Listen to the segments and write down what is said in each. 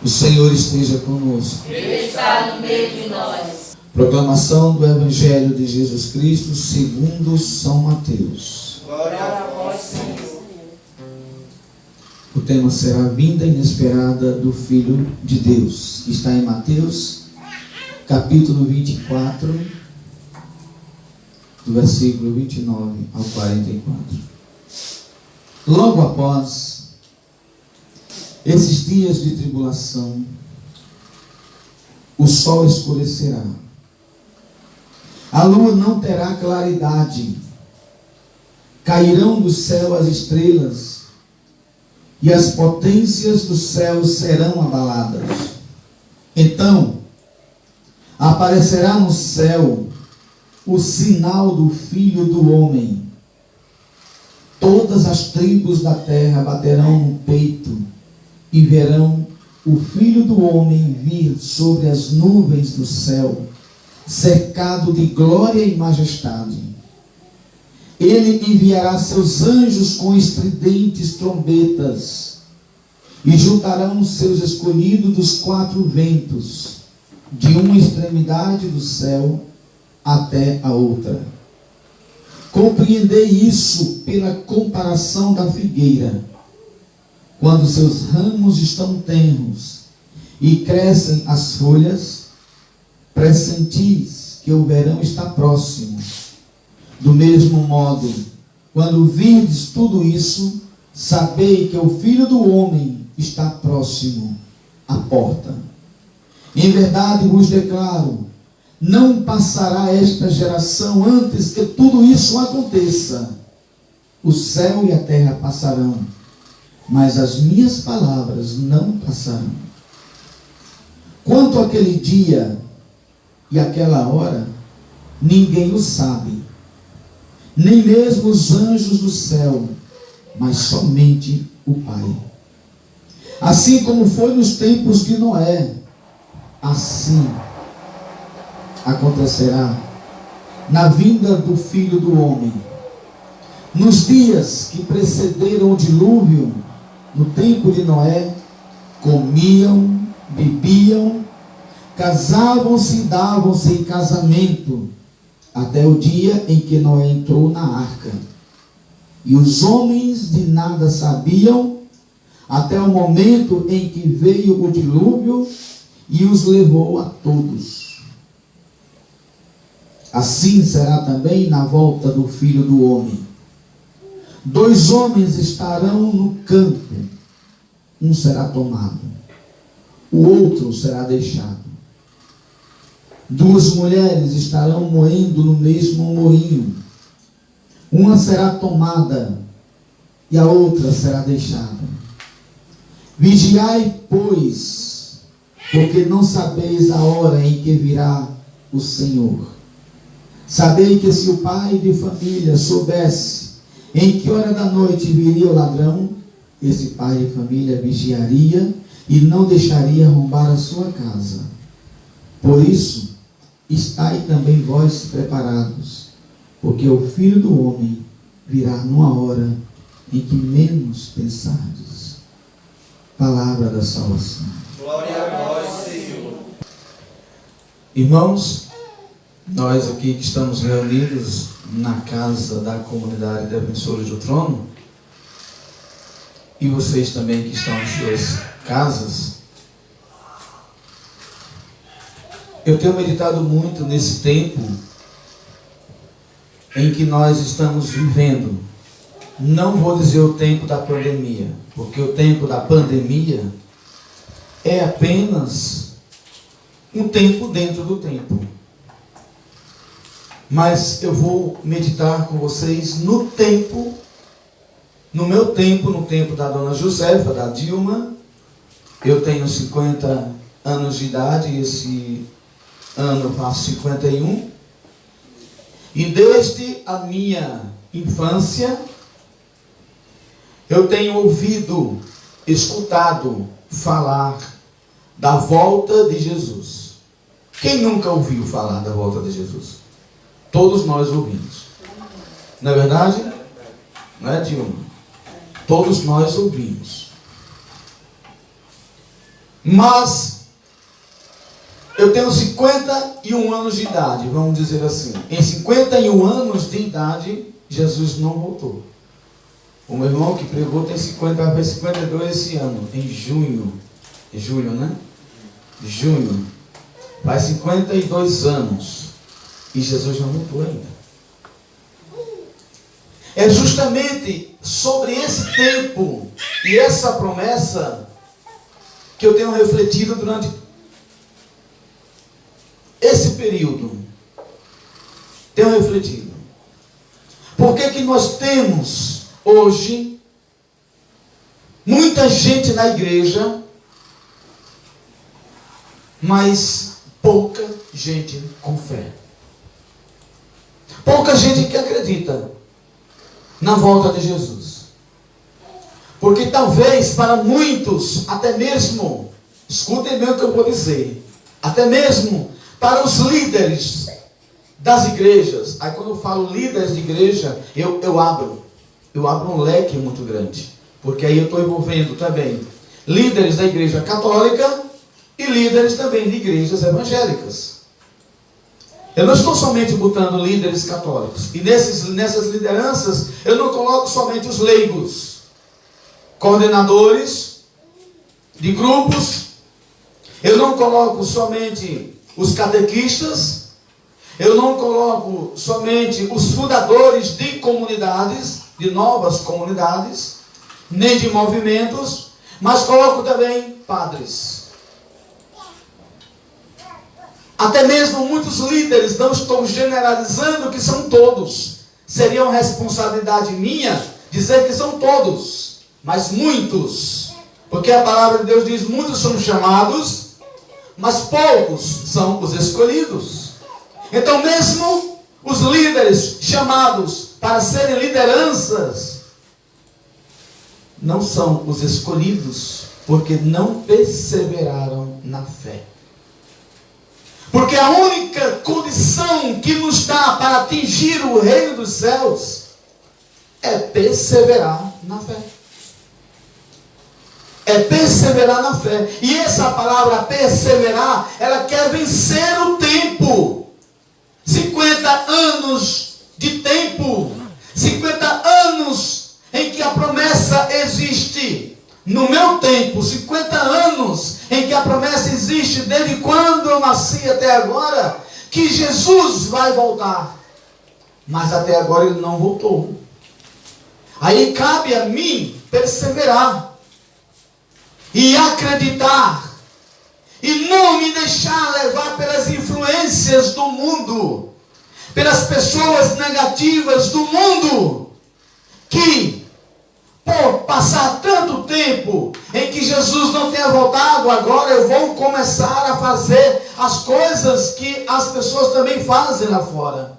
O Senhor esteja conosco. Ele está no meio de nós. Proclamação do Evangelho de Jesus Cristo segundo São Mateus. Glória a vós, Senhor. O tema será a vinda inesperada do Filho de Deus. Está em Mateus, capítulo 24, do versículo 29 ao 44. Logo após esses dias de tribulação, o sol escurecerá, a lua não terá claridade, cairão do céu as estrelas, e as potências do céu serão abaladas. Então aparecerá no céu o sinal do Filho do Homem. Todas as tribos da terra baterão no peito e verão o Filho do Homem vir sobre as nuvens do céu, cercado de glória e majestade. Ele enviará seus anjos com estridentes trombetas e juntarão os seus escolhidos dos quatro ventos, de uma extremidade do céu até a outra. Compreendei isso pela comparação da figueira. Quando seus ramos estão tenros e crescem as folhas, pressentis que o verão está próximo. Do mesmo modo, quando virdes tudo isso, sabei que o Filho do Homem está próximo à porta. Em verdade vos declaro, não passará esta geração antes que tudo isso aconteça. O céu e a terra passarão, mas as minhas palavras não passarão. Quanto àquele dia e àquela hora, ninguém o sabe, nem mesmo os anjos do céu, mas somente o Pai. Assim como foi nos tempos de Noé, assim acontecerá na vinda do Filho do Homem. Nos dias que precederam o dilúvio, no tempo de Noé, comiam, bebiam, casavam-se e davam-se em casamento, até o dia em que Noé entrou na arca. E os homens de nada sabiam, até o momento em que veio o dilúvio e os levou a todos. Assim será também na volta do Filho do Homem. 2 homens estarão no campo, um será tomado, o outro será deixado. 2 mulheres estarão moendo no mesmo moinho, uma será tomada e a outra será deixada. Vigiai, pois, porque não sabeis a hora em que virá o Senhor. Sabei que se o pai de família soubesse em que hora da noite viria o ladrão, esse pai de família vigiaria e não deixaria arrombar a sua casa. Por isso, estai também vós preparados, porque o Filho do Homem virá numa hora em que menos pensardes. Palavra da salvação. Glória a vós, Senhor. Irmãos, nós aqui que estamos reunidos na casa da comunidade Defensores do Trono, e vocês também que estão em suas casas, eu tenho meditado muito nesse tempo em que nós estamos vivendo. Não vou dizer o tempo da pandemia, porque o tempo da pandemia é apenas um tempo dentro do tempo. Mas eu vou meditar com vocês no tempo, no meu tempo, no tempo da dona Josefa, da Dilma. Eu tenho 50 anos de idade, esse ano eu faço 51. E desde a minha infância, eu tenho ouvido, escutado falar da volta de Jesus. Quem nunca ouviu falar da volta de Jesus? Todos nós ouvimos. Não é verdade? Não é, Dilma? Todos nós ouvimos. Mas eu tenho 51 anos de idade, vamos dizer assim. Em 51 anos de idade, Jesus não voltou. O meu irmão que pregou tem 52 esse ano, em junho. Em julho, né? Junho. Faz 52 anos. E Jesus não voltou ainda. É justamente sobre esse tempo e essa promessa que eu tenho refletido durante esse período. Tenho refletido. Por que nós temos hoje muita gente na igreja, mas pouca gente com fé? Pouca gente que acredita na volta de Jesus. Porque talvez para muitos, até mesmo, escutem bem o que eu vou dizer, até mesmo para os líderes das igrejas, aí quando eu falo líderes de igreja, eu abro um leque muito grande, porque aí eu estou envolvendo também líderes da igreja católica e líderes também de igrejas evangélicas. Eu não estou somente botando líderes católicos, e nessas lideranças eu não coloco somente os leigos, coordenadores de grupos, eu não coloco somente os catequistas, eu não coloco somente os fundadores de comunidades, de novas comunidades, nem de movimentos, mas coloco também padres. Até mesmo muitos líderes, não estou generalizando que são todos. Seria uma responsabilidade minha dizer que são todos, mas muitos. Porque a palavra de Deus diz, muitos são chamados, mas poucos são os escolhidos. Então mesmo os líderes chamados para serem lideranças, não são os escolhidos, porque não perseveraram na fé. Porque a única condição que nos dá para atingir o reino dos céus é perseverar na fé. É perseverar na fé. E essa palavra perseverar, ela quer vencer o tempo. 50 anos de tempo. 50 anos em que a promessa existe. No meu tempo, 50 anos em que a promessa existe, desde quando eu nasci até agora, que Jesus vai voltar. Mas até agora ele não voltou. Aí cabe a mim perseverar e acreditar e não me deixar levar pelas influências do mundo, pelas pessoas negativas do mundo, que por passar tanto tempo em que Jesus não tenha voltado, agora eu vou começar a fazer as coisas que as pessoas também fazem lá fora.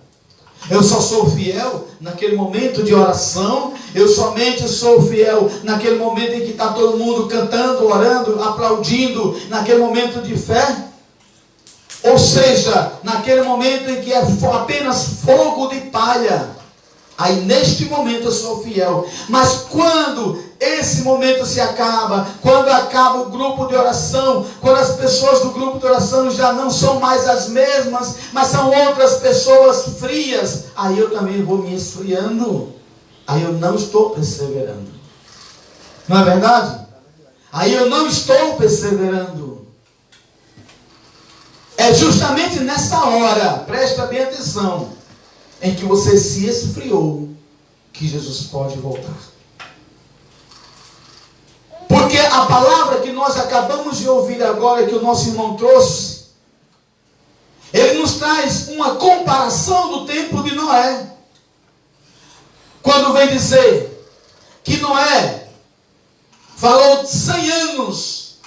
Eu só sou fiel naquele momento de oração, eu somente sou fiel naquele momento em que está todo mundo cantando, orando, aplaudindo, naquele momento de fé. Ou seja, naquele momento em que é apenas fogo de palha. Aí neste momento eu sou fiel. Mas quando esse momento se acaba, quando acaba o grupo de oração, quando as pessoas do grupo de oração já não são mais as mesmas, mas são outras pessoas frias, aí eu também vou me esfriando. Aí eu não estou perseverando. Não é verdade? Aí eu não estou perseverando. É justamente nessa hora, presta bem atenção, em que você se esfriou, que Jesus pode voltar. Porque a palavra que nós acabamos de ouvir agora, que o nosso irmão trouxe, ele nos traz uma comparação do tempo de Noé. Quando vem dizer que Noé falou 100 anos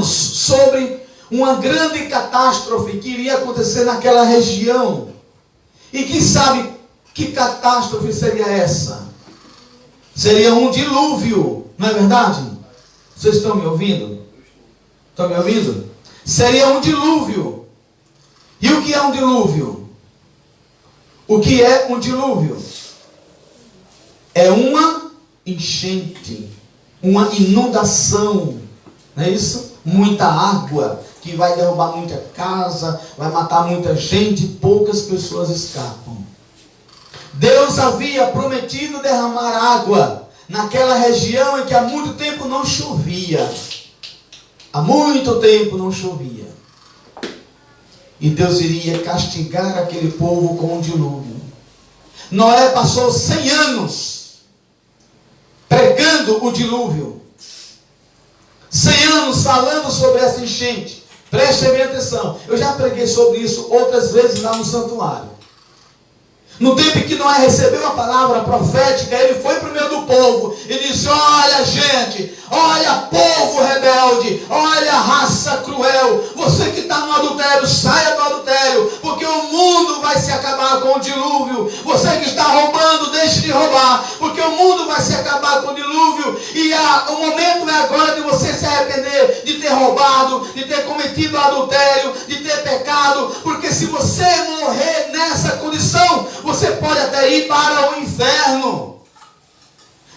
sobre uma grande catástrofe que iria acontecer naquela região. E quem sabe que catástrofe seria essa? Seria um dilúvio, não é verdade? Vocês estão me ouvindo? Estão me ouvindo? Seria um dilúvio. E o que é um dilúvio? O que é um dilúvio? É uma enchente, uma inundação, não é isso? muita água, que vai derrubar muita casa, vai matar muita gente, poucas pessoas escapam. Deus havia prometido derramar água naquela região em que há muito tempo não chovia. Há muito tempo não chovia. E Deus iria castigar aquele povo com um dilúvio. Noé passou 100 anos pregando o dilúvio. 100 anos falando sobre essa enchente. Prestem bem atenção. Eu já preguei sobre isso outras vezes lá no santuário. No tempo em que Noé recebeu a palavra profética, ele foi para o meio do povo e disse: olha gente, olha povo rebelde, olha raça cruel, você que está no adultério, saia do adultério, porque o mundo vai se acabar com o dilúvio. Você que está roubando, deixe de roubar, porque o mundo vai se acabar com o dilúvio. E o momento é agora de você se arrepender de ter roubado, de ter cometido adultério, de ter pecado, porque se você morrer nessa condição, você pode até ir para o inferno.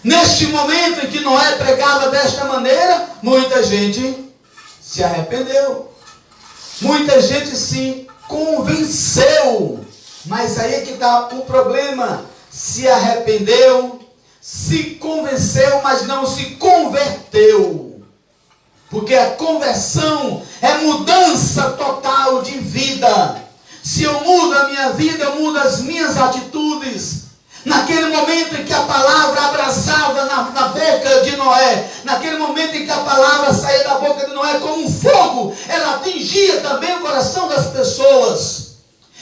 Neste momento em que Noé pregava desta maneira, muita gente se arrependeu. Muita gente se convenceu. Mas aí é que está o problema. Se arrependeu, se convenceu, mas não se converteu. Porque a conversão é mudança total de vida. Se eu mudo a minha vida, eu mudo as minhas atitudes. Naquele momento em que a palavra abraçava na boca de Noé, naquele momento em que a palavra saía da boca de Noé como um fogo, ela atingia também o coração das pessoas.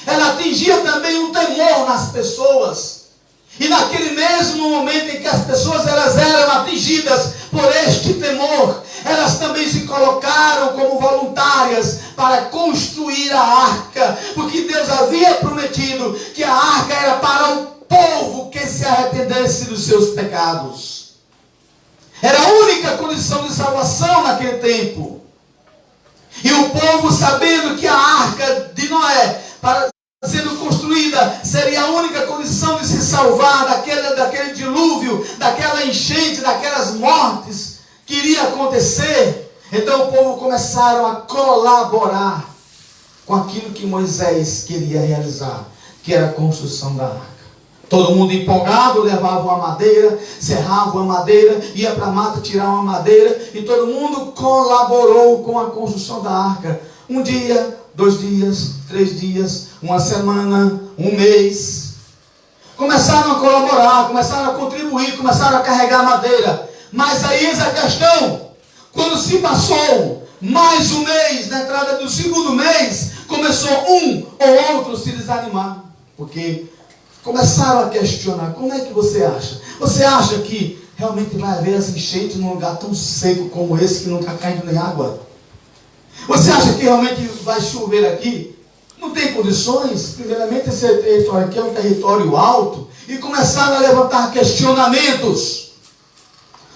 Ela atingia também um temor nas pessoas. E naquele mesmo momento em que as pessoas elas eram atingidas por este temor, elas também se colocaram como voluntárias para construir a arca, porque Deus havia prometido que a arca era para o povo que se arrependesse dos seus pecados. Era a única condição de salvação naquele tempo. E o povo, sabendo que a arca de Noé, sendo construída, seria a única condição de se salvar daquele dilúvio, daquela enchente, daquelas mortes que iria acontecer. Então o povo começaram a colaborar com aquilo que Moisés queria realizar, que era a construção da arca. Todo mundo empolgado, levava uma madeira, serrava uma madeira, ia para a mata tirar uma madeira, e todo mundo colaborou com a construção da arca. Um dia, 2 dias, 3 dias, uma semana, um mês. Começaram a colaborar, começaram a contribuir, começaram a carregar madeira. Mas aí eis a questão: quando se passou mais um mês, na entrada do segundo mês, começou um ou outro se desanimar. Porque começaram a questionar: como é que você acha? Você acha que realmente vai haver essa enchente num lugar tão seco como esse, que não está caindo nem água? Você acha que realmente vai chover aqui? Não tem condições. Primeiramente, esse território aqui é um território alto. E começaram a levantar questionamentos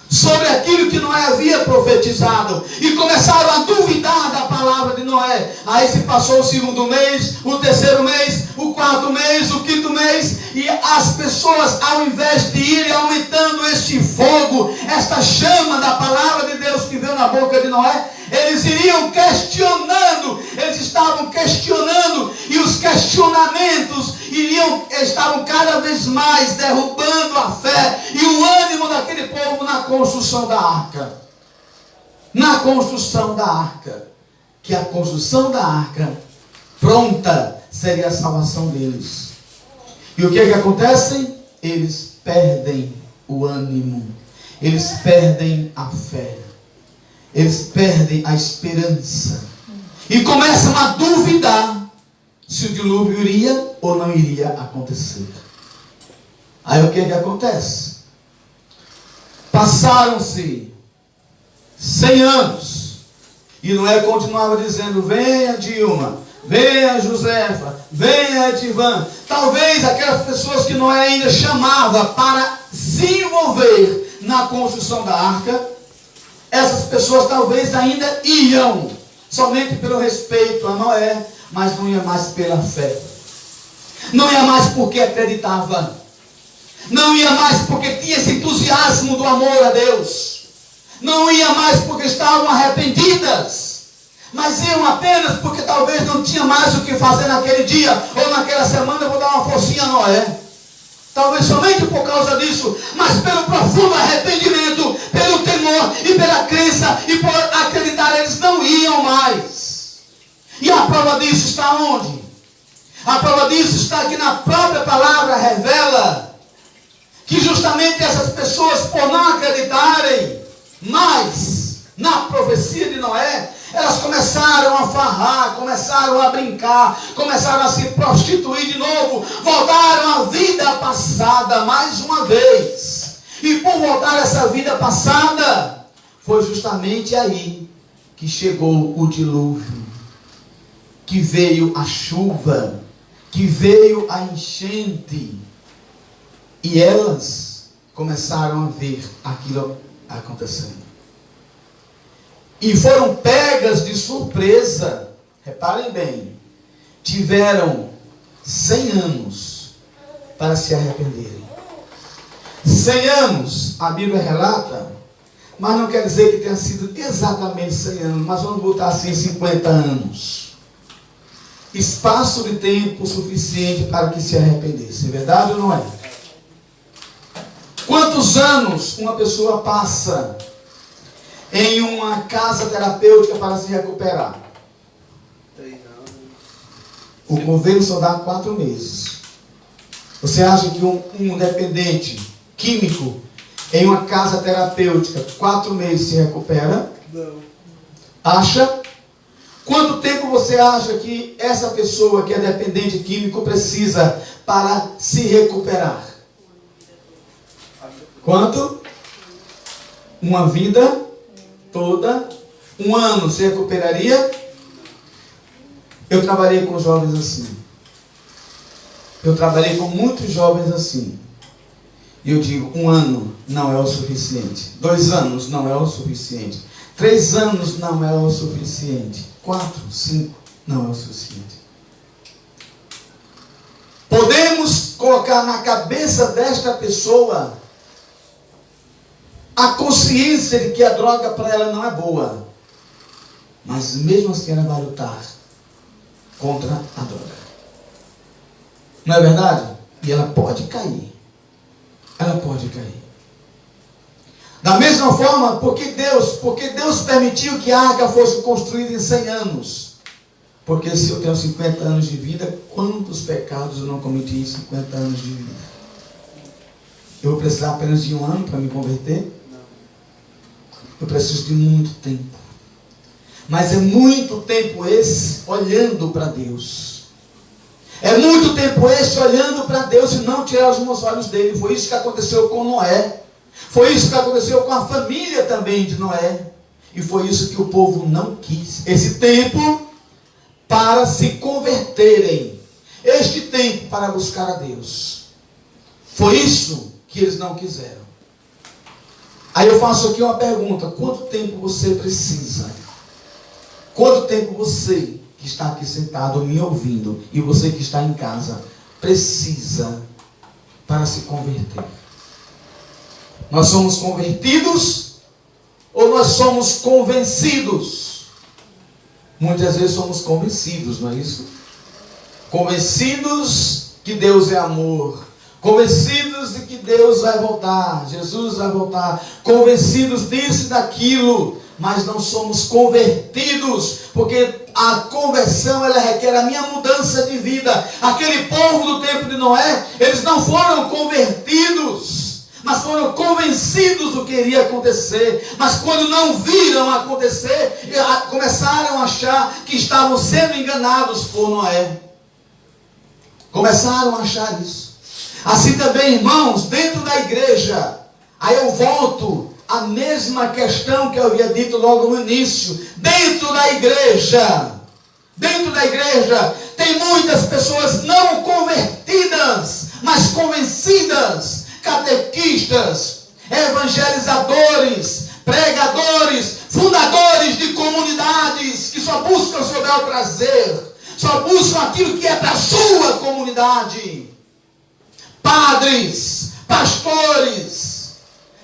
sobre aquilo que Noé havia profetizado. E começaram a duvidar da palavra de Noé. Aí se passou o segundo mês, o terceiro mês, o quarto mês, o quinto mês. E as pessoas, ao invés de irem aumentando este fogo, esta chama da palavra de Deus que veio na boca de Noé, eles iriam questionando, eles estavam questionando, e os questionamentos estavam cada vez mais derrubando a fé e o ânimo daquele povo na construção da arca. Na construção da arca, que a construção da arca pronta seria a salvação deles. E o que é que acontece? Eles perdem o ânimo, eles perdem a fé. Eles perdem a esperança e começam a duvidar se o dilúvio iria ou não iria acontecer. Aí o que é que acontece? Passaram-se 100 anos e Noé continuava dizendo: venha Dilma, venha Josefa, venha Etivan. Talvez aquelas pessoas que Noé ainda chamava para se envolver na construção da arca, essas pessoas talvez ainda iam, somente pelo respeito a Noé, mas não ia mais pela fé. Não ia mais porque acreditava. Não ia mais porque tinha esse entusiasmo do amor a Deus. Não iam mais porque estavam arrependidas, mas iam apenas porque talvez não tinha mais o que fazer naquele dia ou naquela semana. Eu vou dar uma forcinha a Noé. Talvez somente por causa disso, mas pelo profundo arrependimento, pelo temor e pela crença e por acreditar, eles não iam mais. E a prova disso está onde? A prova disso está que na própria palavra revela que justamente essas pessoas, por não acreditarem mais na profecia de Noé, elas começaram a farrar, começaram a brincar, começaram a se prostituir de novo, voltaram à vida passada mais uma vez. E por voltar a essa vida passada, foi justamente aí que chegou o dilúvio, que veio a chuva, que veio a enchente. E elas começaram a ver aquilo acontecendo. E foram pegas de surpresa. Reparem bem. Tiveram 100 anos para se arrependerem. 100 anos, a Bíblia relata, mas não quer dizer que tenha sido exatamente 100 anos, mas vamos botar assim 50 anos. Espaço de tempo suficiente para que se arrependesse. É verdade ou não é? Quantos anos uma pessoa passa em uma casa terapêutica para se recuperar? 3 anos. O governo só dá 4 meses. Você acha que um dependente químico em uma casa terapêutica, 4 meses se recupera? Não. Acha? Quanto tempo você acha que essa pessoa que é dependente químico precisa para se recuperar? Quanto? Uma vida toda. 1 ano se recuperaria? Eu trabalhei com jovens assim. Eu trabalhei com muitos jovens assim. E eu digo, 1 ano não é o suficiente. 2 anos não é o suficiente. 3 anos não é o suficiente. 4, 5 não é o suficiente. Podemos colocar na cabeça desta pessoa a consciência de que a droga para ela não é boa. Mas mesmo assim ela vai lutar contra a droga. Não é verdade? E ela pode cair. Ela pode cair. Da mesma forma, porque Deus permitiu que a arca fosse construída em 100 anos. Porque se eu tenho 50 anos de vida, quantos pecados eu não cometi em 50 anos de vida? Eu vou precisar apenas de 1 ano para me converter? Eu preciso de muito tempo. Mas é muito tempo esse olhando para Deus. É muito tempo esse olhando para Deus e não tirar os meus olhos dele. Foi isso que aconteceu com Noé. Foi isso que aconteceu com a família também de Noé. E foi isso que o povo não quis. Esse tempo para se converterem. Este tempo para buscar a Deus. Foi isso que eles não quiseram. Aí eu faço aqui uma pergunta. Quanto tempo você precisa? Quanto tempo você que está aqui sentado me ouvindo e você que está em casa precisa para se converter? Nós somos convertidos ou nós somos convencidos? Muitas vezes somos convencidos, não é isso? Convencidos que Deus é amor. Convencidos de que Deus vai voltar, Jesus vai voltar. Convencidos disso e daquilo. Mas não somos convertidos, porque a conversão ela requer a minha mudança de vida. Aquele povo do tempo de Noé, eles não foram convertidos, mas foram convencidos do que iria acontecer. Mas quando não viram acontecer, começaram a achar que estavam sendo enganados por Noé. Começaram a achar isso. Assim também, irmãos, dentro da igreja, aí eu volto a mesma questão que eu havia dito logo no início. Dentro da igreja, tem muitas pessoas não convertidas, mas convencidas, catequistas, evangelizadores, pregadores, fundadores de comunidades que só buscam seu bel prazer, só buscam aquilo que é para a sua comunidade. Padres, pastores,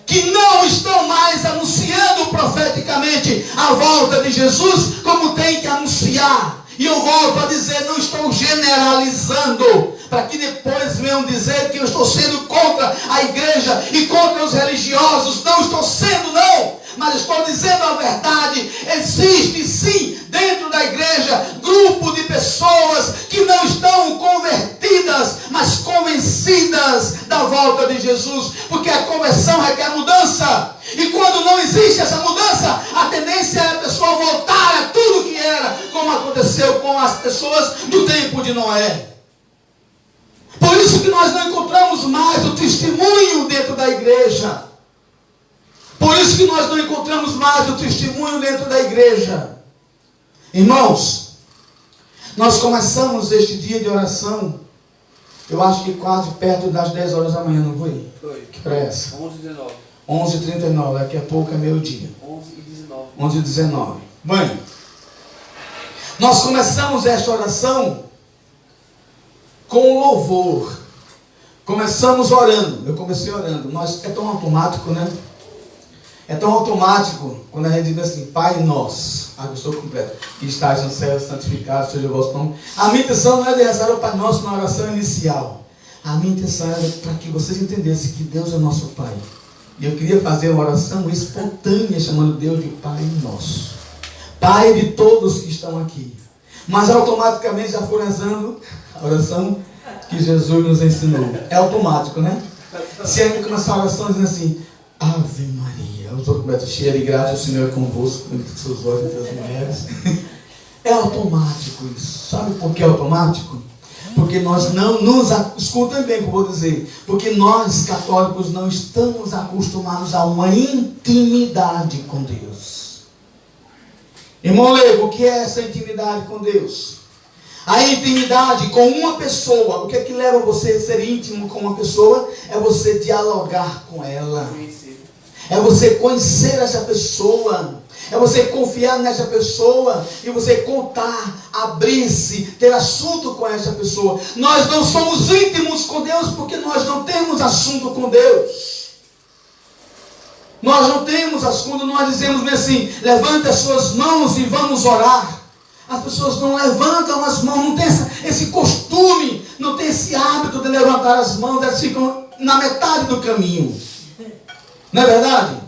que que não estão mais anunciando profeticamente a volta de Jesus como tem que anunciar. E eu volto a dizer, não estou generalizando, para que depois venham dizer que eu estou sendo contra a igreja e contra os religiosos. Não estou sendo, não, mas estou dizendo a verdade. Existe sim, dentro da igreja, grupo de pessoas que não estão convertidas, mas convencidas da volta de Jesus, porque a conversão requer mudança. E quando não existe essa mudança, a tendência é a pessoa voltar a tudo que era, como aconteceu com as pessoas do tempo de Noé. Por isso que nós não encontramos mais o testemunho dentro da igreja. Por isso que nós não encontramos mais o testemunho dentro da igreja. Irmãos, nós começamos este dia de oração, eu acho que quase perto das 10 horas da manhã, não foi? Foi. Que pressa. 11h19. 11h39, daqui a pouco é meio-dia. 11h19. 11h19. Mãe, nós começamos esta oração com louvor. Começamos orando. Eu comecei orando. É tão automático, né? É tão automático quando a gente diz assim, Pai Nosso, a pessoa completa, que estás no céu, santificado seja o vosso nome. A minha intenção não é de rezar o Pai Nosso na oração inicial. A minha intenção é para que vocês entendessem que Deus é nosso Pai. E eu queria fazer uma oração espontânea, chamando Deus de Pai Nosso. Pai de todos que estão aqui. Mas automaticamente já foram rezando a oração que Jesus nos ensinou. É automático, né? Se a gente começar a oração dizendo assim, Ave Maria, os outros começam, cheia de graça, o Senhor é convosco, bendito seus vós entre as mulheres. É automático isso. Sabe por que é automático? Porque nós não nos... Escutem bem o que eu vou dizer. Porque nós, católicos, não estamos acostumados a uma intimidade com Deus. Irmão Leigo, o que é essa intimidade com Deus? A intimidade com uma pessoa. O que é que leva você a ser íntimo com uma pessoa? É você dialogar com ela. É você conhecer essa pessoa. É você confiar nessa pessoa e você contar, abrir-se, ter assunto com essa pessoa. Nós não somos íntimos com Deus porque nós não temos assunto com Deus. Nós não temos assunto, nós dizemos bem assim, levante as suas mãos e vamos orar. As pessoas não levantam as mãos, não tem esse costume, não tem esse hábito de levantar as mãos, elas ficam na metade do caminho. Não é verdade?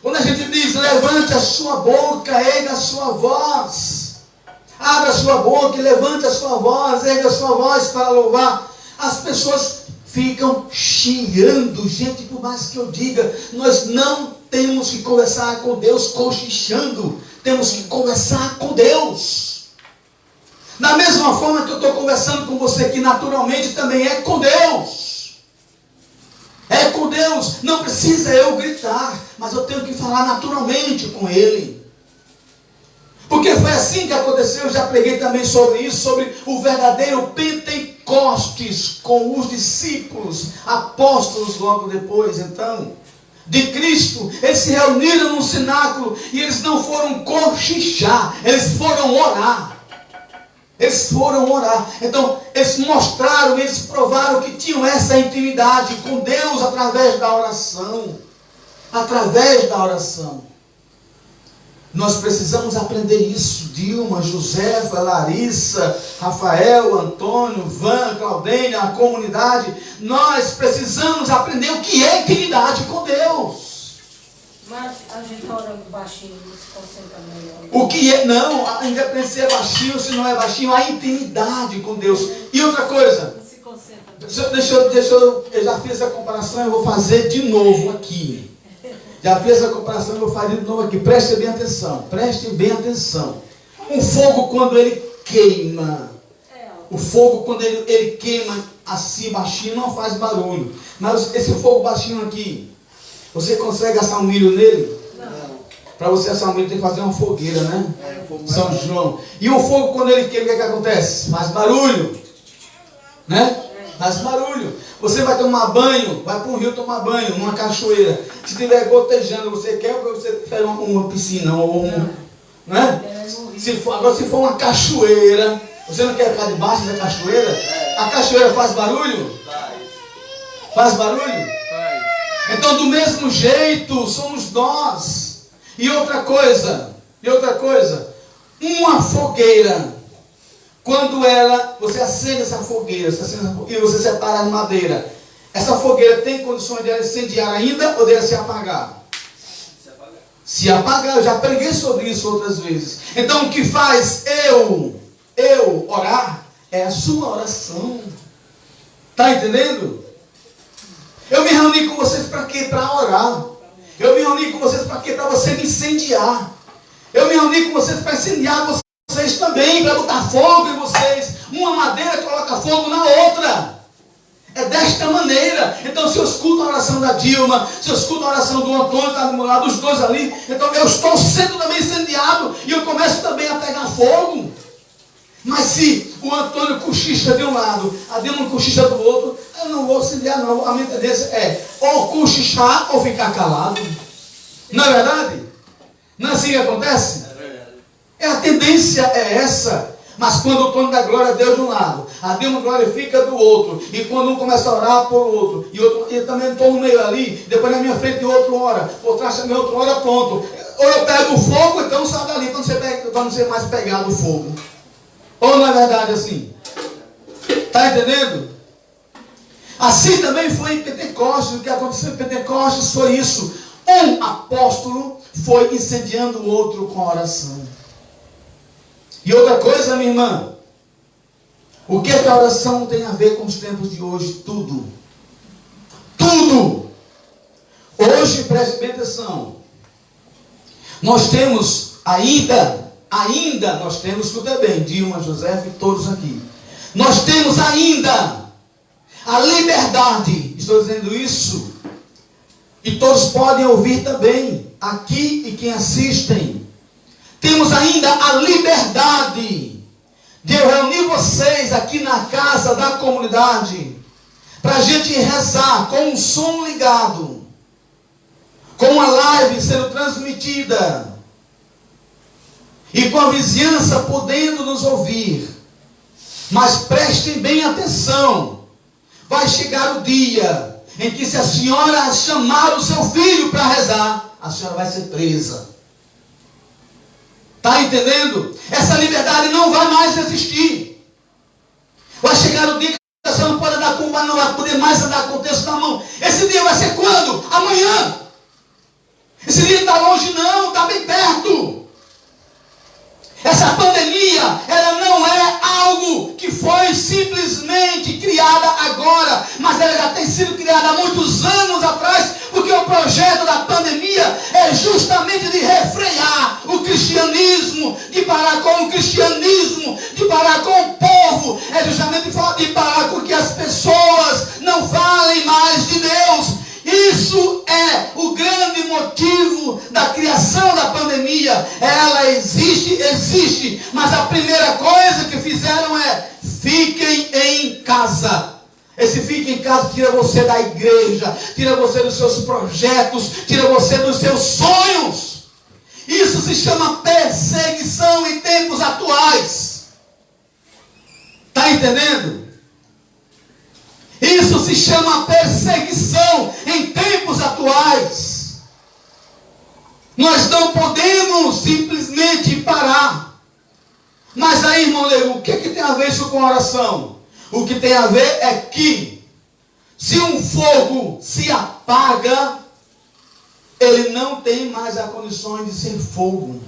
Quando a gente diz, levante a sua boca, erga a sua voz. Abra a sua boca e levante a sua voz, erga a sua voz para louvar. As pessoas ficam chiando. Gente, por mais que eu diga, nós não temos que conversar com Deus cochichando. Temos que conversar com Deus. Da mesma forma que eu estou conversando com você aqui naturalmente, também é com Deus. É com Deus, não precisa eu gritar, mas eu tenho que falar naturalmente com Ele. Porque foi assim que aconteceu, eu já preguei também sobre isso, sobre o verdadeiro Pentecostes, com os discípulos, apóstolos logo depois, então, de Cristo. Eles se reuniram num cenáculo e eles não foram cochichar, eles foram orar. Eles foram orar. Então, eles mostraram, eles provaram que tinham essa intimidade com Deus através da oração. Através da oração. Nós precisamos aprender isso. Dilma, Josefa, Larissa, Rafael, Antônio, Van, Claudênia, a comunidade. Nós precisamos aprender o que é intimidade com Deus. Mas a gente ora baixinho, não se concentra melhor. O que é? Não, independente se é baixinho ou se não é baixinho, a intimidade com Deus. E outra coisa, Não se concentra. eu já fiz essa comparação, eu vou fazer de novo aqui. Já fiz essa comparação, eu vou fazer de novo aqui. Preste bem atenção, preste bem atenção. Um fogo quando ele queima, o fogo quando ele queima assim baixinho não faz barulho. Mas esse fogo baixinho aqui, você consegue assar um milho nele? Não. Para você assar um milho tem que fazer uma fogueira, né? É, fogo São João. E o fogo quando ele queima, o que é que acontece? Faz barulho. Né? Faz barulho. Você vai tomar banho, vai para um rio tomar banho, numa cachoeira. Se estiver gotejando, você quer ou você prefere uma piscina? Ou né? Agora se for uma cachoeira, você não quer ficar debaixo da cachoeira? A cachoeira faz barulho? Faz. Faz barulho? Faz. Então, do mesmo jeito, somos nós. E outra coisa, uma fogueira, quando você acende essa fogueira, e você separa a madeira, essa fogueira tem condições de ela incendiar ainda ou de ela se apagar? Se apagar, eu já preguei sobre isso outras vezes. Então, o que faz eu orar é a sua oração. Está entendendo? Eu me reuni com vocês para quê? Para orar. Eu me reuni com vocês para quê? Para você me incendiar. Eu me reuni com vocês para incendiar vocês também, para botar fogo em vocês. Uma madeira coloca fogo na outra. É desta maneira. Então, se eu escuto a oração da Dilma, se eu escuto a oração do Antônio, está do meu lado, os dois ali, então eu estou sendo também incendiado e eu começo também a pegar fogo. Mas se o Antônio cochicha de um lado, a Dilma cochicha do outro, eu não vou incendiar não. A minha tendência é ou cochichar ou ficar calado. Não é verdade? Não é assim que acontece? É verdade. A tendência é essa. Mas quando o Antônio dá glória a Deus de um lado, a Dilma glorifica do outro, e quando um começa a orar por outro, e eu também estou no meio ali, depois na minha frente outro ora, por trás também outro ora, pronto. Ou eu pego o fogo, então sai dali para não ser mais pegado o fogo. Ou não é verdade assim? Está entendendo? Assim também foi em Pentecostes. O que aconteceu em Pentecostes foi isso. Um apóstolo foi incendiando o outro com oração. E outra coisa, minha irmã, o que a oração tem a ver com os tempos de hoje? Tudo. Tudo. Hoje, preste bem atenção, nós temos ainda nós temos, escuta bem, Dilma, José e todos aqui, nós temos ainda a liberdade, estou dizendo isso, e todos podem ouvir também, aqui e quem assistem, temos ainda a liberdade de eu reunir vocês aqui na casa da comunidade, para a gente rezar com um som ligado, com uma live sendo transmitida, e com a vizinhança podendo nos ouvir. Mas prestem bem atenção, vai chegar o dia em que, se a senhora chamar o seu filho para rezar, a senhora vai ser presa. Está entendendo? Essa liberdade não vai mais existir. Vai chegar o dia que a senhora não pode andar com não vai poder mais andar com o texto na mão. Esse dia vai ser quando? Amanhã. Esse dia está longe não, está bem perto. Essa pandemia, ela não é algo que foi simplesmente criada agora, mas ela já tem sido criada há muitos anos atrás, porque o projeto da pandemia é justamente de refrear o cristianismo, de parar com o cristianismo, de parar com o povo, é justamente de parar com que as pessoas não falem mais de Deus. Isso é o grande motivo da criação da pandemia. Ela existe, mas a primeira coisa que fizeram é: fiquem em casa. Esse fique em casa tira você da igreja, tira você dos seus projetos, tira você dos seus sonhos. Isso se chama perseguição em tempos atuais. Está entendendo? Isso se chama perseguição em tempos atuais. Nós não podemos simplesmente parar. Mas aí, irmão Leo, o que tem a ver isso com oração? O que tem a ver é que, se um fogo se apaga, ele não tem mais a condição de ser fogo.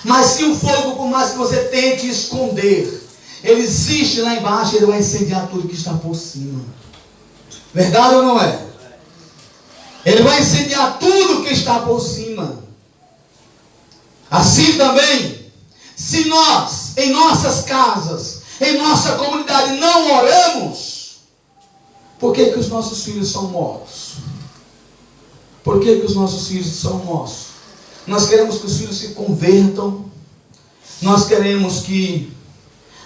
Mas se o fogo, por mais que você tente esconder, ele existe lá embaixo, ele vai incendiar tudo que está por cima. Verdade ou não é? Ele vai incendiar tudo que está por cima. Assim também, se nós, em nossas casas, em nossa comunidade, não oramos, por que os nossos filhos são mortos? Por que os nossos filhos são mortos? Nós queremos que os filhos se convertam, nós queremos que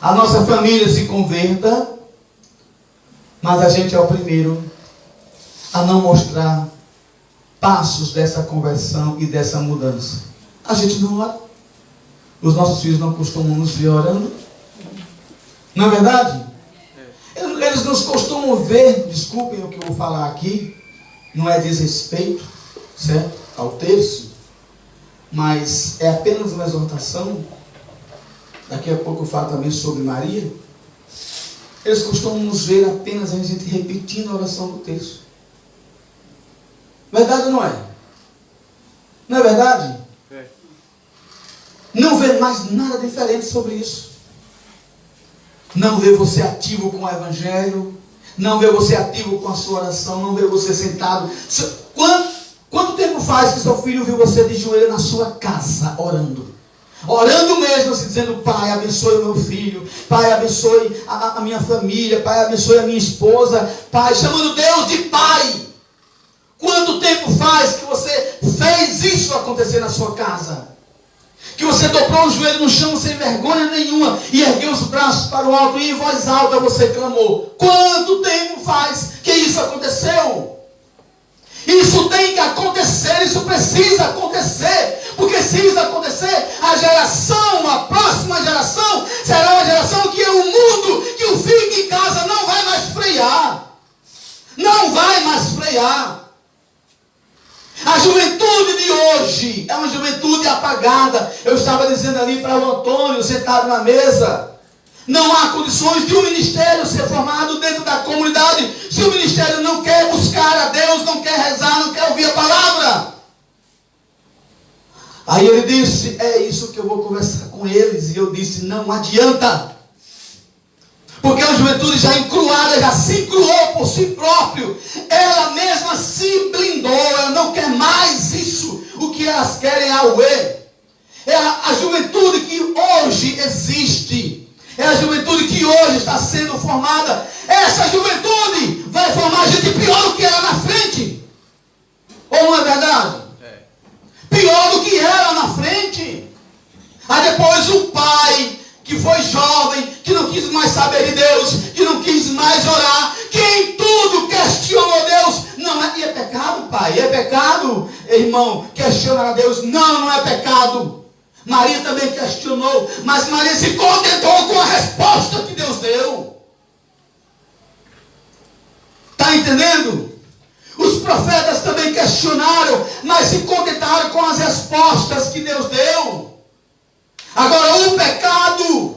a nossa família se converta, mas a gente é o primeiro a não mostrar passos dessa conversão e dessa mudança. A gente não ora. Os nossos filhos não costumam nos ver orando. Não é verdade? Eles nos costumam ver, desculpem o que eu vou falar aqui, não é desrespeito, certo? Ao terço, mas é apenas uma exortação. Daqui a pouco eu falo também sobre Maria. Eles costumam nos ver apenas a gente repetindo a oração do terço. Verdade ou não é? Não é verdade? É. Não vê mais nada diferente sobre isso. Não vê você ativo com o Evangelho. Não vê você ativo com a sua oração. Não vê você sentado. Quanto tempo faz que seu filho viu você de joelho na sua casa orando? Orando mesmo, assim, dizendo: Pai, abençoe o meu filho. Pai, abençoe a minha família. Pai, abençoe a minha esposa. Pai, chamando Deus de Pai. Quanto tempo faz que você fez isso acontecer na sua casa? Que você dobrou o joelho no chão sem vergonha nenhuma e ergueu os braços para o alto e em voz alta você clamou. Quanto tempo faz que isso aconteceu? Isso tem que acontecer, isso precisa acontecer, porque se isso acontecer, a próxima geração, será uma geração que o mundo, que o fica em casa não vai mais frear. Não vai mais frear. A juventude de hoje é uma juventude apagada. Eu estava dizendo ali para o Antônio, sentado na mesa, não há condições de um ministério ser formado dentro da comunidade se o ministério não quer buscar a Deus, não quer rezar, não quer ouvir a palavra. Aí ele disse: é isso que eu vou conversar com eles. E eu disse: não adianta. Porque a juventude já encruada, já se encruou por si próprio. Ela mesma se blindou. Ela não quer mais isso. O que elas querem é auê. É a juventude que hoje existe. É a juventude que hoje está sendo formada. Essa juventude vai formar gente pior do que ela na frente. Ou não é verdade? Pior do que ela na frente. Aí depois o pai, que foi jovem, que não quis mais saber de Deus, que não quis mais orar, que em tudo questionou Deus. Não é, e é pecado, pai? É pecado, irmão, questionar a Deus? Não, não é pecado. Maria também questionou, mas Maria se contentou com a resposta que Deus deu. Está entendendo? Os profetas também questionaram, mas se contentaram com as respostas que Deus deu. Agora, o pecado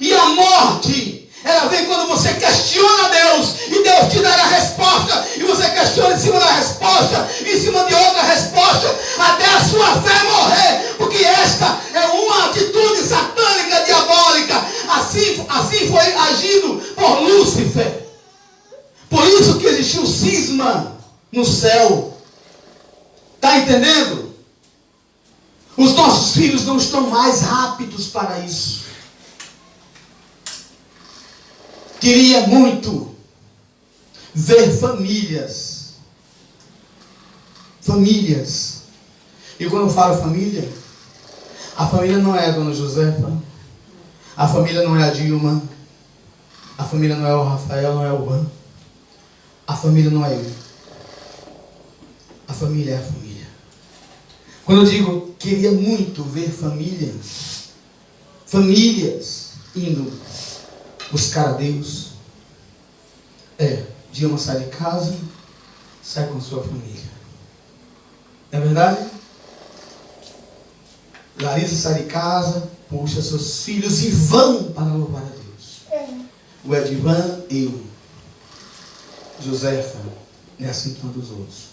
e a morte, ela vem quando você questiona Deus e Deus te dá a resposta, e você questiona em cima da resposta, em cima de outra resposta, até a sua fé morrer, porque esta é uma atitude satânica, diabólica. Assim foi agido por Lúcifer. Por isso que existiu cisma no céu. Está entendendo? Os nossos filhos não estão mais aptos para isso. Queria muito ver famílias. E quando eu falo família, a família não é a dona Josefa, a família não é a Dilma, a família não é o Rafael, não é o Juan, a família não é eu. A família é a família. Quando eu digo queria muito ver famílias indo buscar a Deus, Dilma sai de casa, sai com sua família. Não é verdade? Larissa sai de casa, puxa seus filhos e vão para louvar a Deus. O Edivan, eu. Josefa, é assim todos os outros.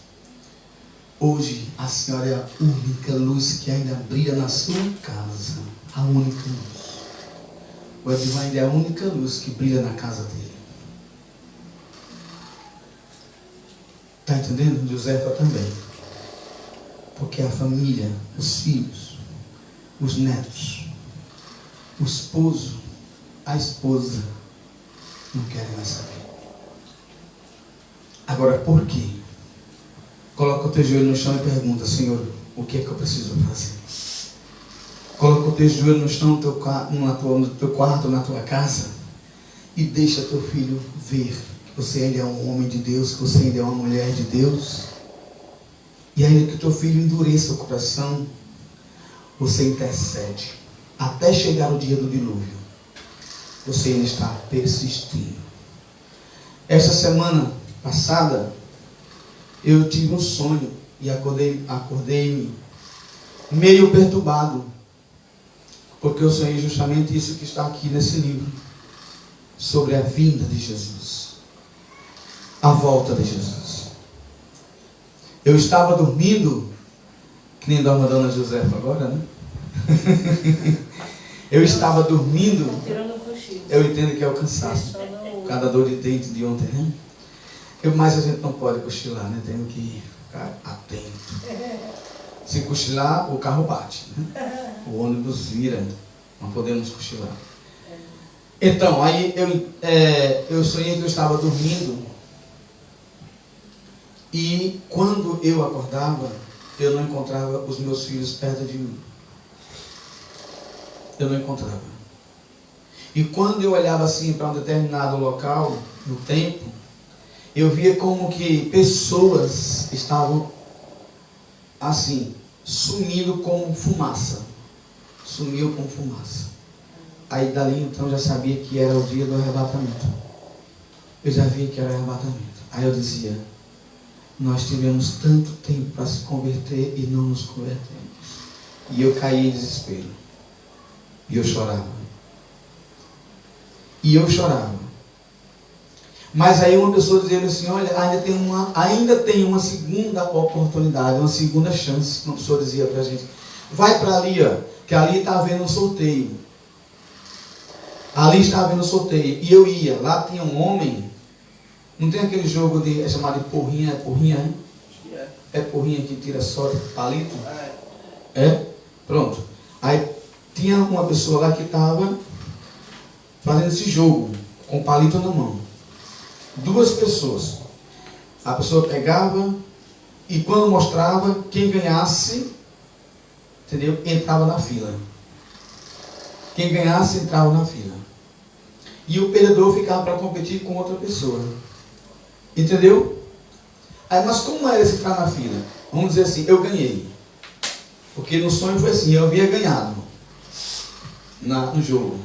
Hoje a senhora é a única luz que ainda brilha na sua casa. A única luz. O Edivan ainda é a única luz que brilha na casa dele. Está entendendo? Josefa também. Porque a família, os filhos, os netos, o esposo, a esposa, não querem mais saber. Agora, por quê? Coloca o teu joelho no chão e pergunta: Senhor, o que é que eu preciso fazer? Coloca o teu joelho no chão, no teu quarto, na tua casa, e deixa teu filho ver que você ainda é um homem de Deus, que você ainda é uma mulher de Deus. E ainda que teu filho endureça o coração, você intercede até chegar o dia do dilúvio. Você ainda está persistindo. Esta semana passada, eu tive um sonho e acordei meio perturbado, porque eu sonhei justamente isso que está aqui nesse livro, sobre a vinda de Jesus, a volta de Jesus. Eu estava dormindo, que nem dorme a dona Josefa agora, né? Eu estava dormindo, eu entendo que é o cansaço, cada dor de dente de ontem, né? Mas a gente não pode cochilar, né? Temos que ficar atento. Se cochilar, o carro bate, né? O ônibus vira, não podemos cochilar. Então, aí eu sonhei que eu estava dormindo, e quando eu acordava, eu não encontrava os meus filhos perto de mim. Eu não encontrava. E quando eu olhava assim para um determinado local, no tempo, eu via como que pessoas estavam assim, sumindo com fumaça. Sumiu com fumaça. Aí dali então já sabia que era o dia do arrebatamento. Eu já via que era o arrebatamento. Aí eu dizia, nós tivemos tanto tempo para se converter e não nos convertemos. E eu caí em desespero. E eu chorava. E eu chorava. Mas aí uma pessoa dizendo assim, olha, ainda tem uma segunda oportunidade, uma segunda chance. Uma pessoa dizia para a gente, vai para ali, ó, que ali está havendo um sorteio. Ali está havendo um sorteio. E eu ia, lá tinha um homem, não tem aquele jogo é chamado de porrinha, é porrinha, hein? É porrinha que tira só palito? É? Pronto. Aí tinha uma pessoa lá que estava fazendo esse jogo, com palito na mão. Duas pessoas. A pessoa pegava e quando mostrava, quem ganhasse, entendeu? Entrava na fila. Quem ganhasse, entrava na fila. E o perdedor ficava para competir com outra pessoa. Entendeu? Aí, mas como era esse entrar na fila? Vamos dizer assim, eu ganhei. Porque no sonho foi assim, eu havia ganhado no jogo.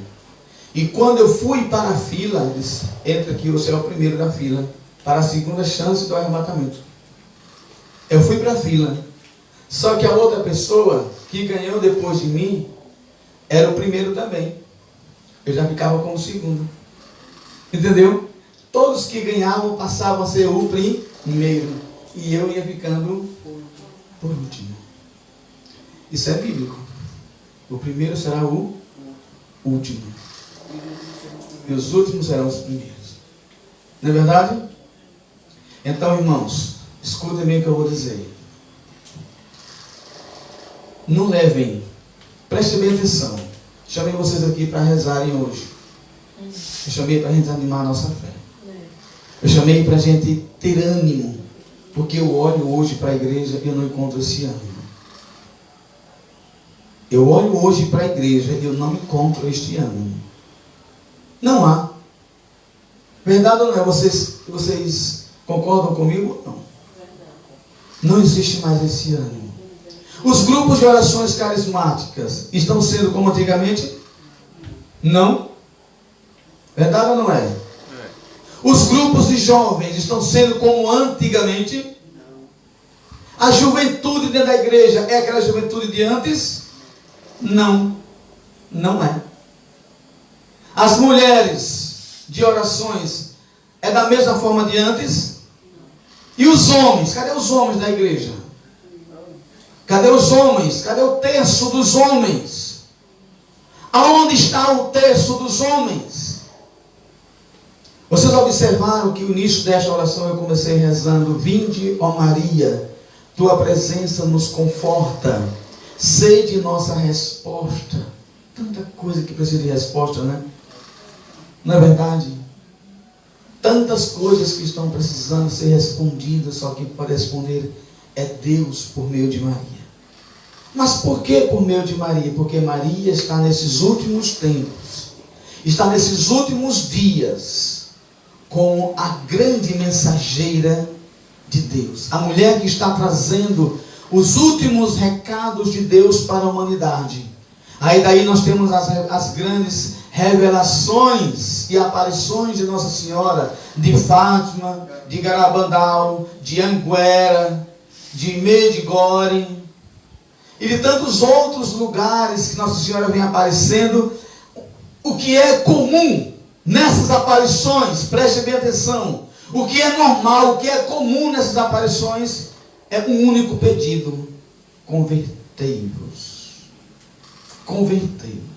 E quando eu fui para a fila, ele disse, entra aqui, você é o primeiro da fila, para a segunda chance do arrebatamento. Eu fui para a fila. Só que a outra pessoa que ganhou depois de mim, era o primeiro também. Eu já ficava como segundo. Entendeu? Todos que ganhavam passavam a ser o primeiro. E eu ia ficando por último. Isso é bíblico. O primeiro será o último. E os últimos serão os primeiros. Não é verdade? Então, irmãos, escutem bem o que eu vou dizer. Não levem, prestem bem atenção. Chamei vocês aqui para rezarem hoje. Eu chamei para a gente animar a nossa fé. Eu chamei para a gente ter ânimo. Porque eu olho hoje para a igreja e eu não encontro esse ânimo. Eu olho hoje para a igreja e eu não encontro este ânimo. Não há. Verdade ou não é? Vocês concordam comigo? Não. Não existe mais esse ânimo. Os grupos de orações carismáticas estão sendo como antigamente? Não. Verdade ou não é? Os grupos de jovens estão sendo como antigamente? A juventude dentro da igreja é aquela juventude de antes? Não. Não é. As mulheres de orações é da mesma forma de antes? E os homens? Cadê os homens da igreja? Cadê os homens? Cadê o terço dos homens? Aonde está o terço dos homens? Vocês observaram que o início desta oração eu comecei rezando: vinde, ó Maria, tua presença nos conforta, sede nossa resposta. Tanta coisa que precisa de resposta, né? Não é verdade? Tantas coisas que estão precisando ser respondidas, só quem pode responder é Deus por meio de Maria. Mas por que por meio de Maria? Porque Maria está nesses últimos tempos, está nesses últimos dias, como a grande mensageira de Deus. A mulher que está trazendo os últimos recados de Deus para a humanidade. Aí daí nós temos as grandes revelações e aparições de Nossa Senhora, de Fátima, de Garabandal, de Anguera, de Medjugorje e de tantos outros lugares que Nossa Senhora vem aparecendo, o que é comum nessas aparições, preste bem atenção, o que é normal, o que é comum nessas aparições é um único pedido: convertei-vos. Convertei-vos.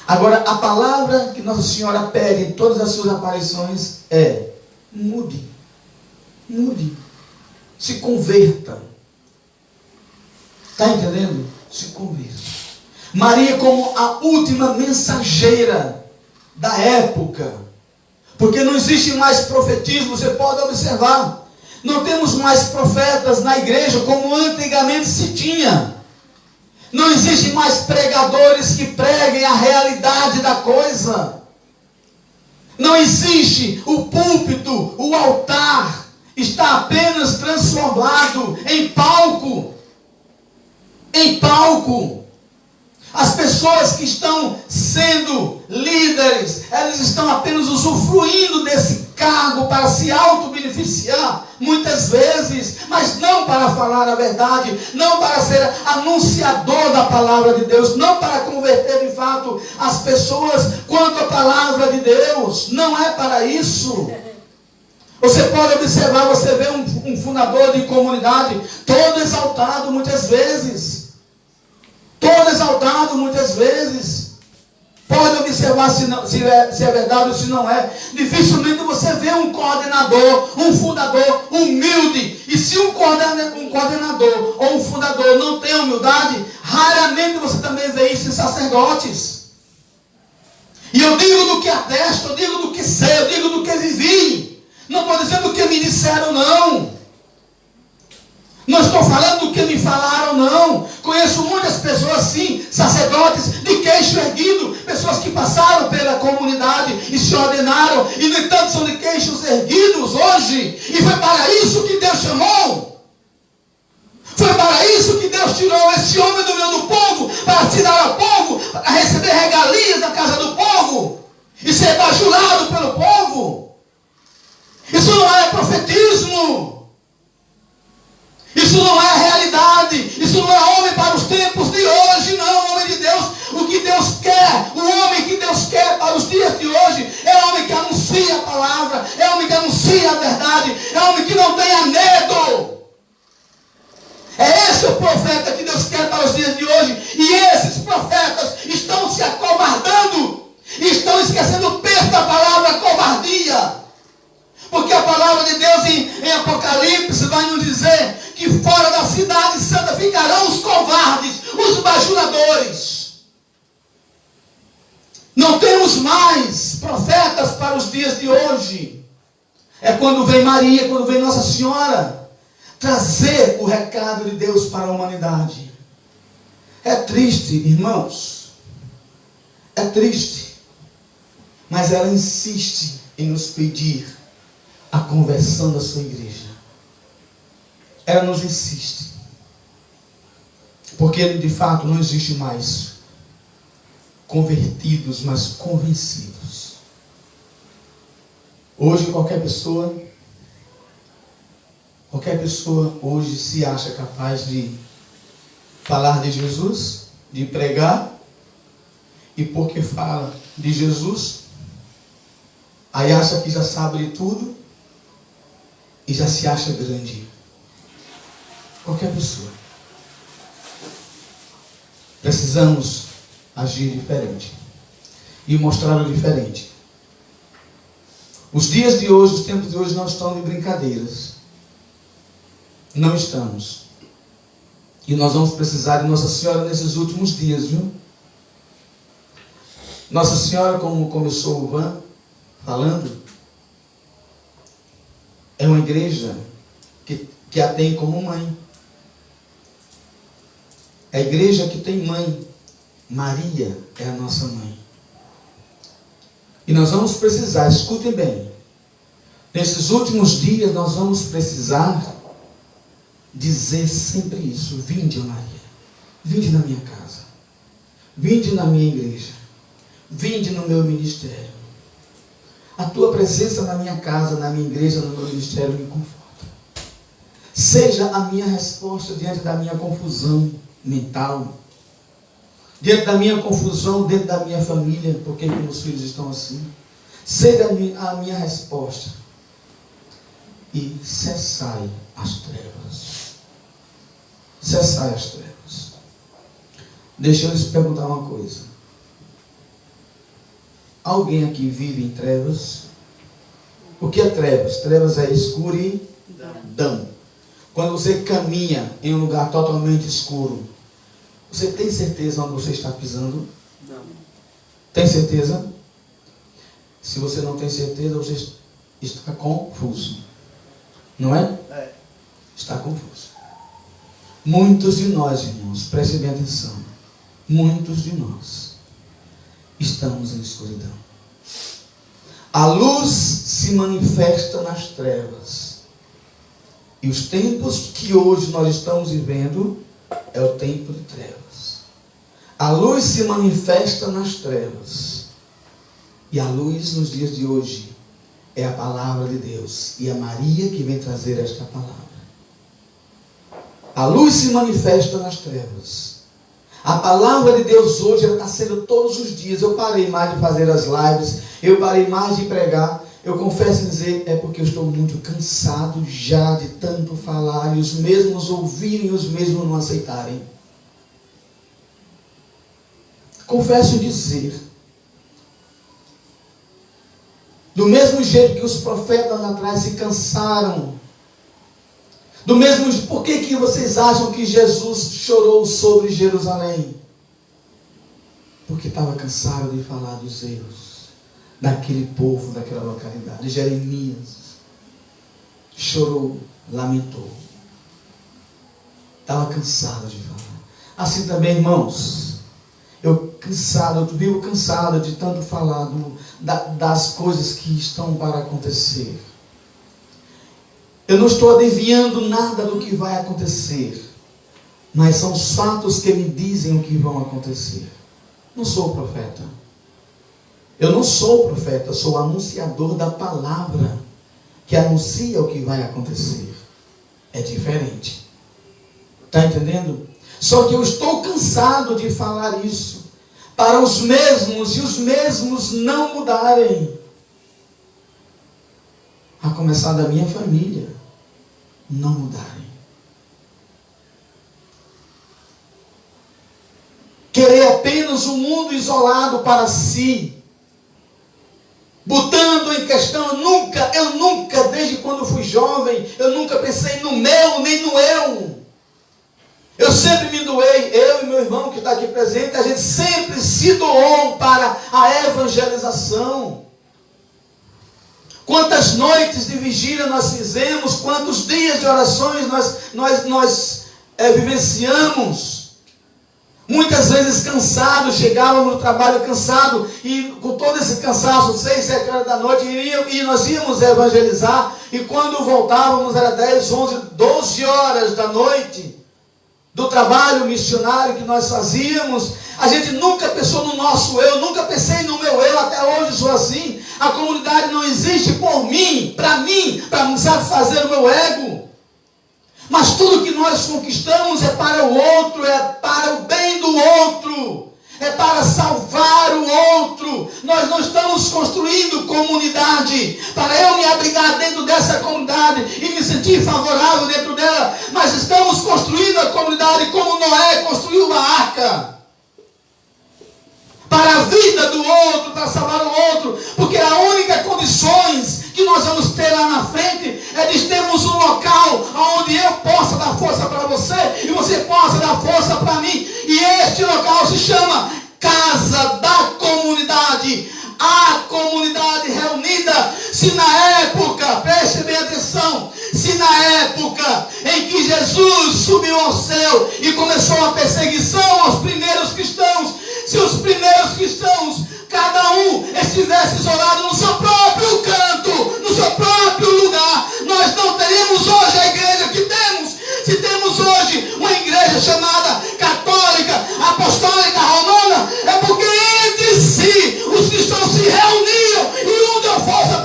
Agora, a palavra que Nossa Senhora pede em todas as suas aparições é: mude. Mude. Se converta. Está entendendo? Se converta. Maria como a última mensageira da época. Porque não existe mais profetismo, você pode observar. Não temos mais profetas na igreja como antigamente se tinha. Não existe mais pregadores que preguem a realidade da coisa. Não existe o púlpito, o altar. Está apenas transformado em palco. Em palco. As pessoas que estão sendo líderes, elas estão apenas usufruindo desse cargo para se auto-beneficiar, muitas vezes, mas não para falar a verdade, não para ser anunciador da palavra de Deus, não para converter de fato as pessoas quanto à palavra de Deus. Não é para isso. Você pode observar, você vê um fundador de comunidade todo exaltado muitas vezes. Todo exaltado muitas vezes. Pode observar se é verdade ou se não é. Dificilmente você vê um coordenador, um fundador humilde. E se um coordenador ou um fundador não tem humildade, raramente você também vê isso em sacerdotes. E eu digo do que atesto, eu digo do que sei, eu digo do que vivi. Não estou dizendo do que me disseram, não. Não estou falando do que me falaram, não. Conheço muitas pessoas, sim, sacerdotes de queixo erguido, pessoas que passaram pela comunidade e se ordenaram, e no entanto são de queixos erguidos hoje. E foi para isso que Deus chamou. Foi para isso que Deus tirou esse homem do meio do povo, para se dar ao povo, para receber regalias da casa do povo e ser bajulado pelo povo. Isso não é profetismo. Isso não é a realidade. Isso não é homem para os tempos de hoje, não. Homem de Deus, o que Deus quer, o homem que Deus quer para os dias de hoje, é homem que anuncia a palavra, é homem que anuncia a verdade, é homem que não tenha medo. É esse o profeta que Deus quer para os dias de hoje. E esses profetas estão se acovardando, estão esquecendo o peso da palavra covardia. Porque a palavra de Deus em Apocalipse vai nos dizer que fora da cidade santa ficarão os covardes, os bajuladores. Não temos mais profetas para os dias de hoje. É quando vem Maria, quando vem Nossa Senhora trazer o recado de Deus para a humanidade. É triste, irmãos. É triste. Mas ela insiste em nos pedir a conversão da sua igreja. Ela nos insiste. Porque de fato não existe mais convertidos, mas convencidos. Hoje qualquer pessoa hoje se acha capaz de falar de Jesus, de pregar, e porque fala de Jesus, aí acha que já sabe de tudo, e já se acha grande. Qualquer pessoa. Precisamos agir diferente. E mostrar o diferente. Os dias de hoje, os tempos de hoje não estão de brincadeiras. Não estamos. E nós vamos precisar de Nossa Senhora nesses últimos dias, viu? Nossa Senhora, como começou o Van falando, é uma igreja que a tem como mãe. É a igreja que tem mãe. Maria é a nossa mãe. E nós vamos precisar, escutem bem, nesses últimos dias nós vamos precisar dizer sempre isso: vinde, Maria, vinde na minha casa, vinde na minha igreja, vinde no meu ministério. A tua presença na minha casa, na minha igreja, no meu ministério me conforta. Seja a minha resposta diante da minha confusão mental, diante da minha confusão dentro da minha família, porque meus filhos estão assim. Seja a minha resposta. E cessai as trevas. Cessai as trevas. Deixa eu lhes perguntar uma coisa. Alguém aqui vive em trevas? O que é trevas? Trevas é escuridão. Quando você caminha em um lugar totalmente escuro, você tem certeza onde você está pisando? Não. Tem certeza? Se você não tem certeza, você está confuso. Não é? É. Está confuso. Muitos de nós, irmãos, prestem bem atenção. Muitos de nós estamos em escuridão. A luz se manifesta nas trevas. E os tempos que hoje nós estamos vivendo é o tempo de trevas. A luz se manifesta nas trevas. E a luz nos dias de hoje é a palavra de Deus. E é Maria que vem trazer esta palavra. A luz se manifesta nas trevas. A palavra de Deus hoje está sendo todos os dias. Eu parei mais de fazer as lives. Eu parei mais de pregar. Eu confesso em dizer, é porque eu estou muito cansado já de tanto falar. E os mesmos ouvirem e os mesmos não aceitarem. Confesso em dizer. Do mesmo jeito que os profetas lá atrás se cansaram. Do mesmo jeito, por que vocês acham que Jesus chorou sobre Jerusalém? Porque estava cansado de falar dos erros daquele povo, daquela localidade. Jeremias chorou, lamentou. Estava cansado de falar. Assim também, irmãos, eu vivo cansado de tanto falar das coisas que estão para acontecer. Eu não estou adivinhando nada do que vai acontecer, mas são os fatos que me dizem o que vão acontecer. Não sou profeta. Eu não sou profeta, sou anunciador da palavra que anuncia o que vai acontecer. É diferente. Está entendendo? Só que eu estou cansado de falar isso para os mesmos e os mesmos não mudarem. A começar da minha família, não mudarem. Querer apenas um mundo isolado para si, botando em questão, eu nunca, desde quando fui jovem, eu nunca pensei no meu, nem no eu. Eu sempre me doei, eu e meu irmão que está aqui presente, a gente sempre se doou para a evangelização. Quantas noites de vigília nós fizemos, quantos dias de orações nós vivenciamos. Muitas vezes cansados, chegávamos no trabalho cansado e com todo esse cansaço, 6, 7 horas da noite, e nós íamos evangelizar, e quando voltávamos era 10, 11, 12 horas da noite, do trabalho missionário que nós fazíamos. A gente nunca pensou no nosso eu, nunca pensei no meu eu, até hoje sou assim. A comunidade não existe por mim, para satisfazer o meu ego. Mas tudo que nós conquistamos é para o outro, é para o bem do outro, é para salvar o outro. Nós não estamos construindo comunidade para eu me abrigar dentro dessa comunidade e me sentir favorável dentro dela, mas estamos construindo a comunidade como Noé construiu a arca. Para a vida do outro, para salvar o outro, porque a única condições que nós vamos ter lá na frente é de termos um local onde eu possa dar força para você e você possa dar força para mim, e este local se chama Casa da Comunidade, a comunidade reunida. Se na época, preste bem atenção, se na época em que Jesus subiu ao céu e começou a perseguição aos primeiros cristãos, se os primeiros cristãos, cada um estivesse isolado no seu próprio canto, no seu próprio lugar, nós não teríamos hoje a igreja que temos. Se temos hoje uma igreja chamada católica, apostólica, romana, é porque entre si os cristãos se reuniam e um deu força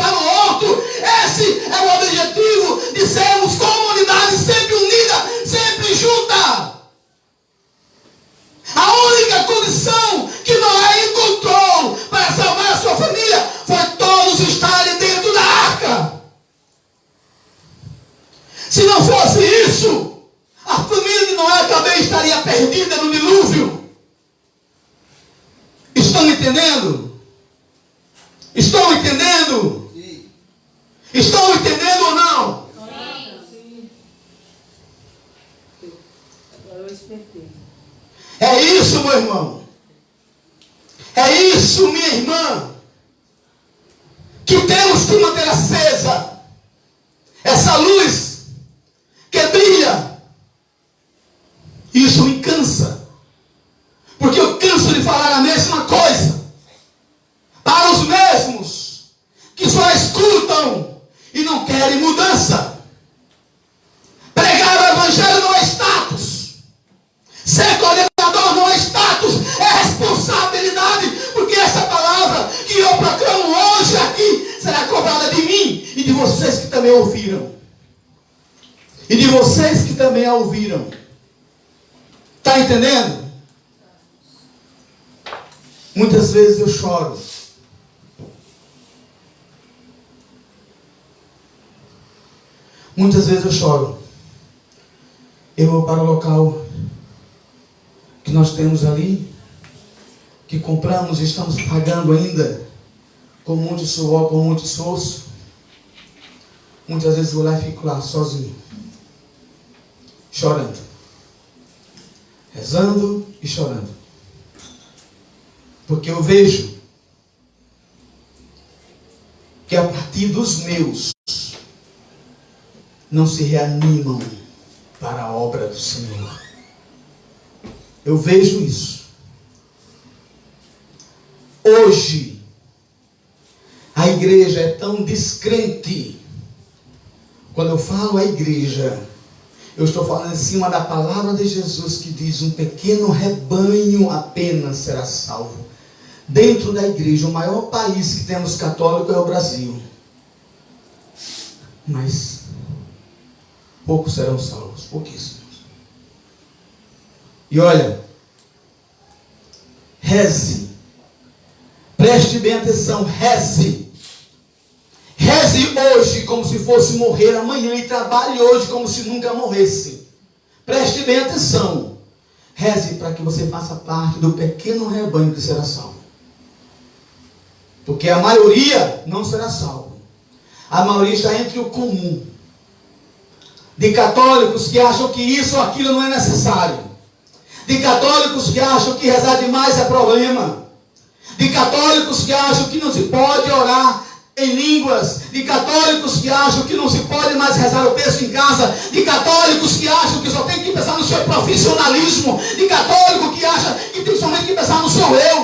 entendendo? Estão entendendo? Sim. Estão entendendo ou não? Agora eu espertei. É isso, meu irmão. É isso, minha irmã, que temos que manter acesa. Essa luz que brilha. Isso me cansa. Porque eu canso de falar a mesma coisa. Para os mesmos que só escutam e não querem mudança. Pregar o evangelho não é status. Ser coordenador não é status, é responsabilidade. Porque essa palavra que eu proclamo hoje aqui será cobrada de mim e de vocês que também ouviram. E de vocês que também a ouviram. Está entendendo? Muitas vezes eu choro. Muitas vezes eu choro. Eu vou para o local que nós temos ali, que compramos e estamos pagando ainda, com muito suor, com muito esforço. Muitas vezes eu vou lá e fico lá sozinho, chorando, rezando e chorando, porque eu vejo que a partir dos meus não se reanimam para a obra do Senhor. Eu vejo isso. Hoje, a igreja é tão descrente. Quando eu falo a igreja, eu estou falando em cima da palavra de Jesus que diz: um pequeno rebanho apenas será salvo. Dentro da igreja, o maior país que temos católico é o Brasil. Mas poucos serão salvos, pouquíssimos. E olha, reze, preste bem atenção, reze. Reze hoje como se fosse morrer amanhã e trabalhe hoje como se nunca morresse. Preste bem atenção. Reze para que você faça parte do pequeno rebanho que será salvo. Porque a maioria não será salvo. A maioria está entre o comum. De católicos que acham que isso ou aquilo não é necessário. De católicos que acham que rezar demais é problema. De católicos que acham que não se pode orar em línguas. De católicos que acham que não se pode mais rezar o texto em casa. De católicos que acham que só tem que pensar no seu profissionalismo. De católico que acha que tem somente que pensar no seu eu.